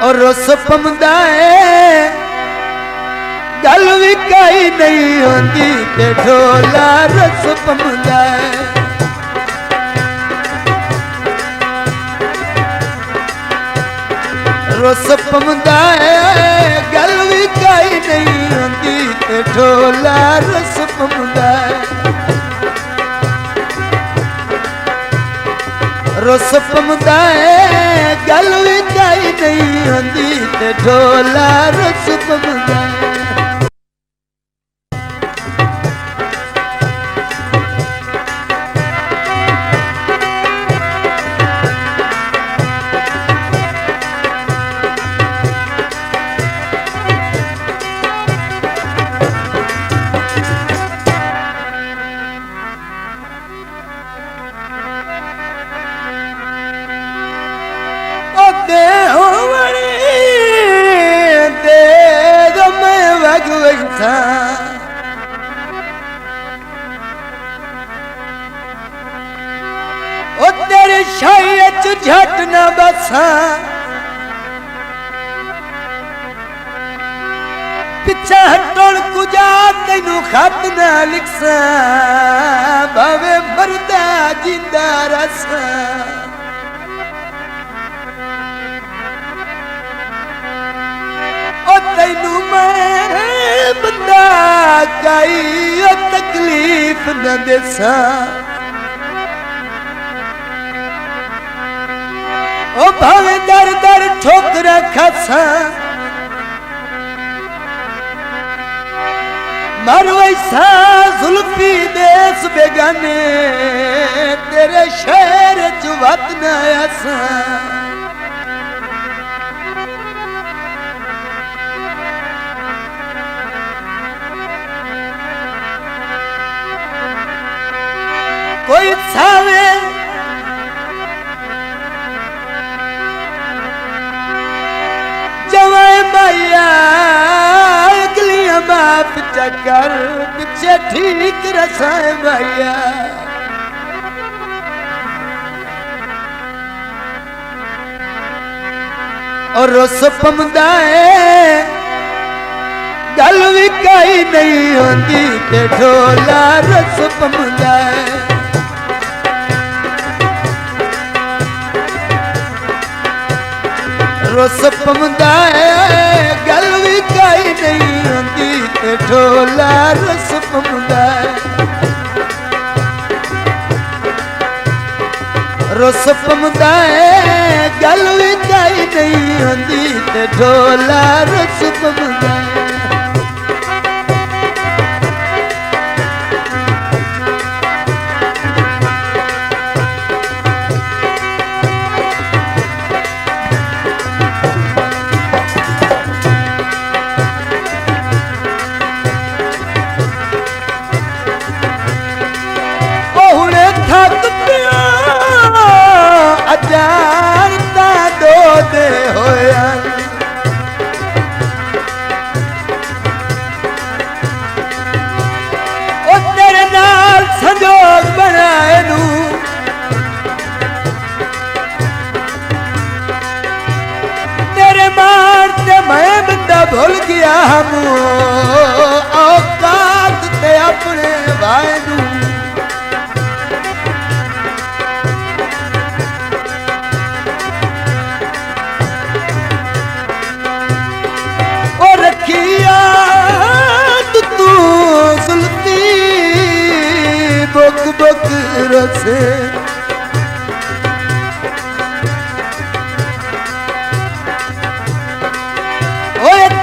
और रस पमदा है गल भी कई नहीं होती ते ढोला रस पमदा है। रस पमदा है गल भी कई नहीं होती ते ढोला रस पमदा है। रस पमदा है गल भी कई नहीं होती ते ढोला रस पमदा है। तेरे शायच झट न बसा पिछा हटण कुजा तेनू खत न लिखसा भावे मरदा जिंदा रसा। ओ तेनू मैं बंदा काई तकलीफ न देसा। ओ भावे दर दर ठोकरा खासा मारो ऐसा जुल्फी देश बेगाने तेरे शहर चुवत न ऐसा। कोई सावे मैया अगलियां माफ चक्कर पीछे ठीक रसाए मैया। और रस पमदा है गल भी कई नहीं होती ते ढोला रस पमदा है। रस पमदा है गल भी कई नहीं होती ते ढोला रस पमदा है। रस पमदा है गल भी कई नहीं होती ते ढोला रस पमदा है। भूल गया हम औकात ते अपने भाई नू। और रखिया तू सुल्ती बुक बुक रसे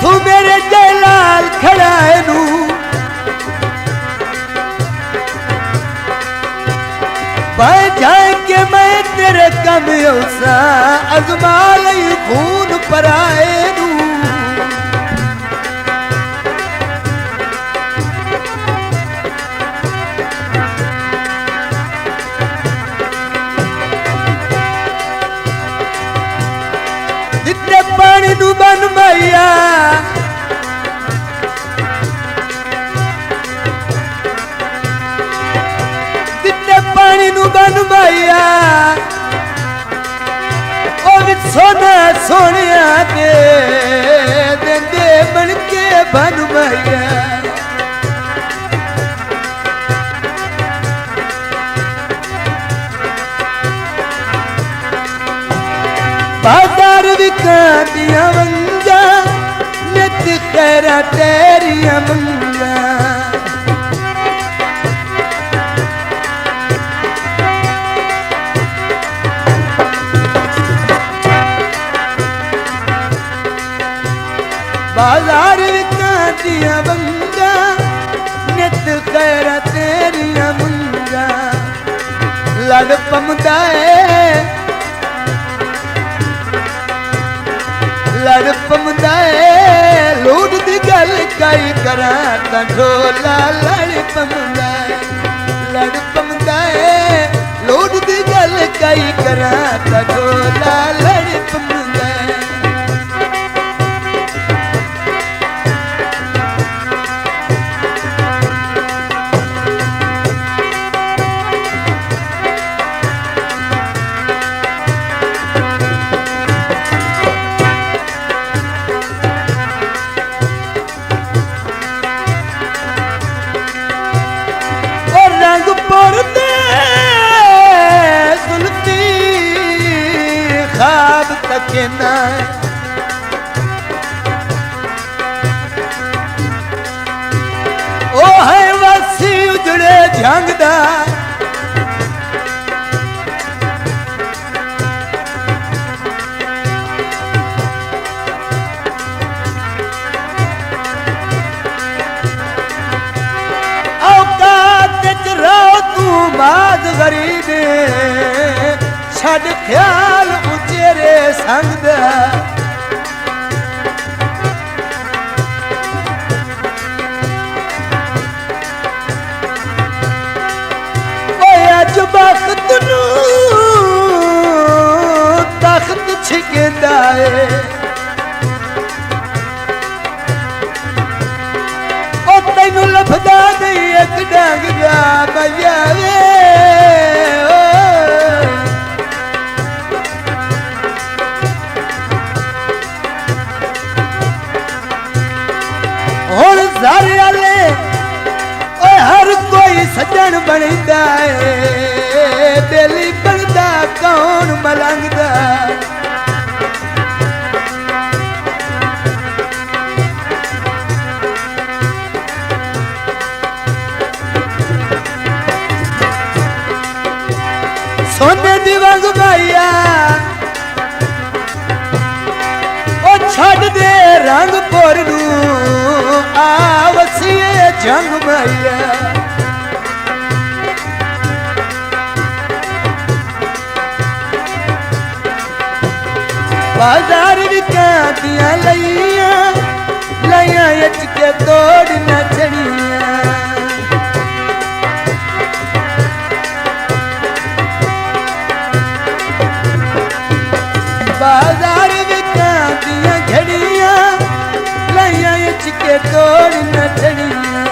तू मेरे जलाल खड़ा है नू। भाई जाए के मैं तेरे कम उसा अजमा लई खून पराए नू। जितने पानी नू बन मैया पानी नू बन मैया सोना सोनिया दे देंदे बन के बन मैया बाजार विकादिया मंगा नित खैरा तेरिया मंगा बाजार विकादिया मंगा नित खैरा तेरिया मंगा लड़ पमदा लड़ पमदा लोड दी गल काई करा तां ढोला लड़ पमदा लोड दी गल काई करा तां ढोला लड़ पमदा खाब तक ना ओ है वासी उजड़े झंगदा औकात च रहो तू बाज गरीबे छड़ ख्याल उचेरे संग दा अज वक्त नू तख्त छिकदा है ओ तैनू लभदा नहीं एक डंग दा मैया वे हुण सारे आले हर कोई सज्जन बनदा है बेली बनदा कौन मलंगदा सोने दी वंग माया ओ छड़ दे रंग पुर नू आवसिए जंग मैया बाजार विकादिया लैया लैया इच के तोड़ न चढ़िया बाजार विकादिया घड़िया लैया इच के तोड़ न चढ़िया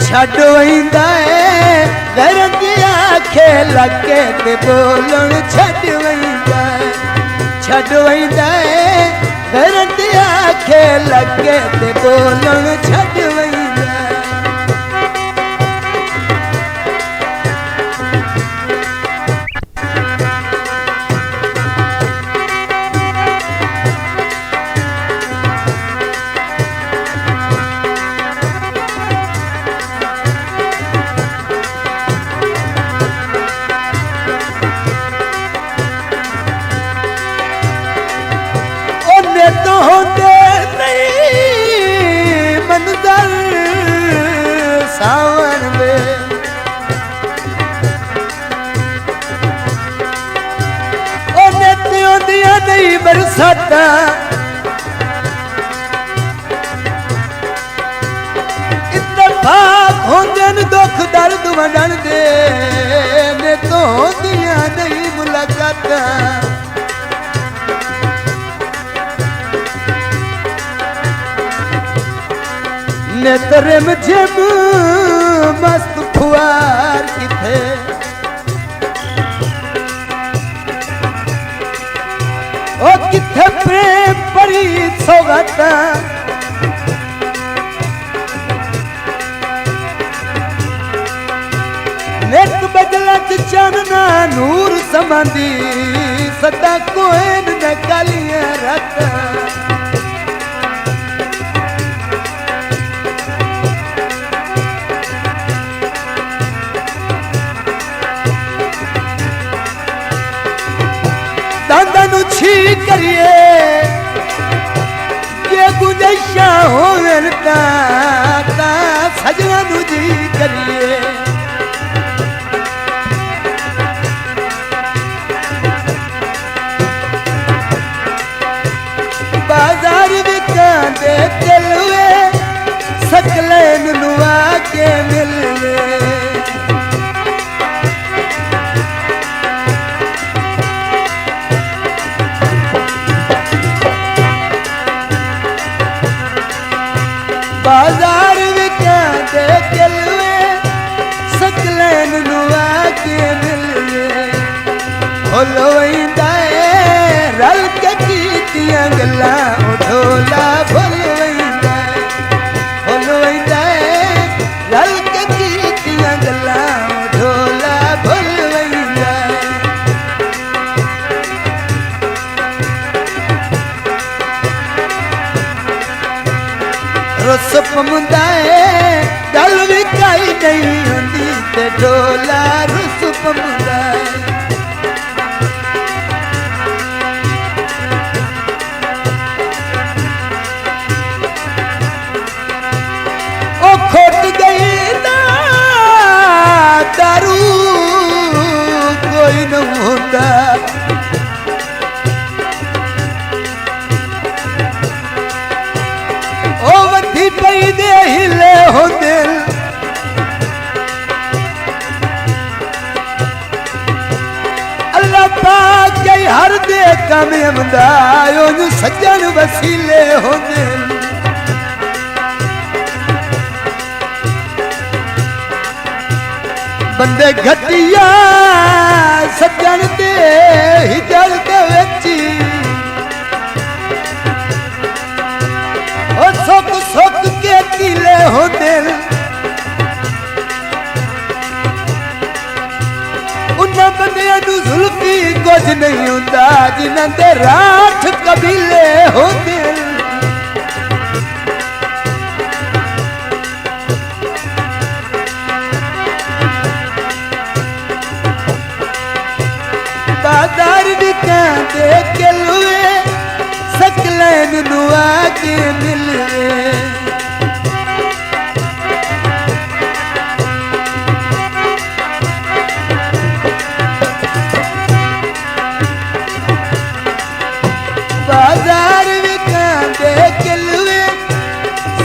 छड़ वहींदा घर की आखे लगे ते बोलन छड़ वहींदा घर की आखे लगे ते बोलन छड़ वहींदा तो होते नहीं मंजर सावन में नेतियों दिया नहीं बरसाता इत्तेफाक होंदे न दुख दर्द वंडन दे ने तो होंदियां नहीं मुलाकाता नेत्र में झिम मस्त फुआर किथे किथे प्रेम परी सौगात नेक बदला चानना नूर समांदी सदा कोइन न कालियां रात दादा छी करिए ये गुजाइशा होवे ता सजना नु जी करिए बाजार विकांदे चलवे सकले नुआ के मिलवे बाजार विकांदे चलवे सकले नुआ के मिलवे होलो इंदा रल के कीतियां गल्लां ढोला भुल वैंदा होलो इंदा रल के कीतियां गल्लां ढोला भुल वैंदा रस पमुंदा गल भी काई नहीं हुंदी ते ढोला रस पमुंदा खोट गई ना दारू कोई न होता ओ वधी पई दे हिले हो दिल अल्लाह पाक के हर दे कामयाबदा ओ सज्जन वसीले हो दिल बंदे घटिया सज्जन दे हिजल दे वेची ओ सुख सुख के किले हो दिल उन्ना बंदियां नू जुल्फी कुछ नहीं हुंदा जिन्हां दे राठ कबीले हो दिल बाजार विकांदे चलवे सकले नुआ के मिलवे बाजार विकांदे चलवे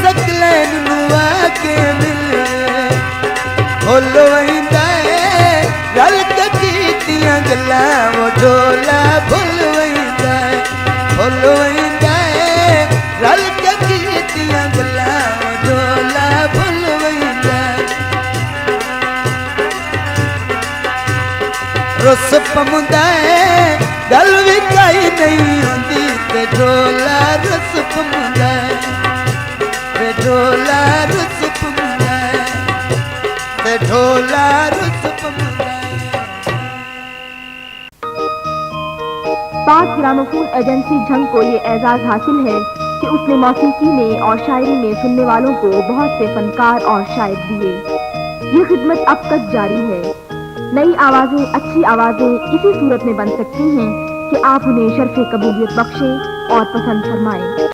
सकले नुआ के मिलवे होलो इंदा रल के कीतियां गल्लां ढोला भुल वैंदा भुल वैंदा रल के कीतियां गल्लां ढोला भुल वैंदा रस पमुंदा गल भी काई नहीं हुंदी ते ढोला रस पमुंदा ते ढोला रस पमुंदा ते ढोला रस पमुंदा पाक ग्रामोफोन एजेंसी झंग को ये एजाज हासिल है कि उसने मौसीकी में और शायरी में सुनने वालों को बहुत से फनकार और शायर दिए। ये खिदमत अब तक जारी है। नई आवाजें, अच्छी आवाजें इसी सूरत में बन सकती हैं कि आप उन्हें शर्फ़े कबूलियत बख्शे और पसंद फरमाएं।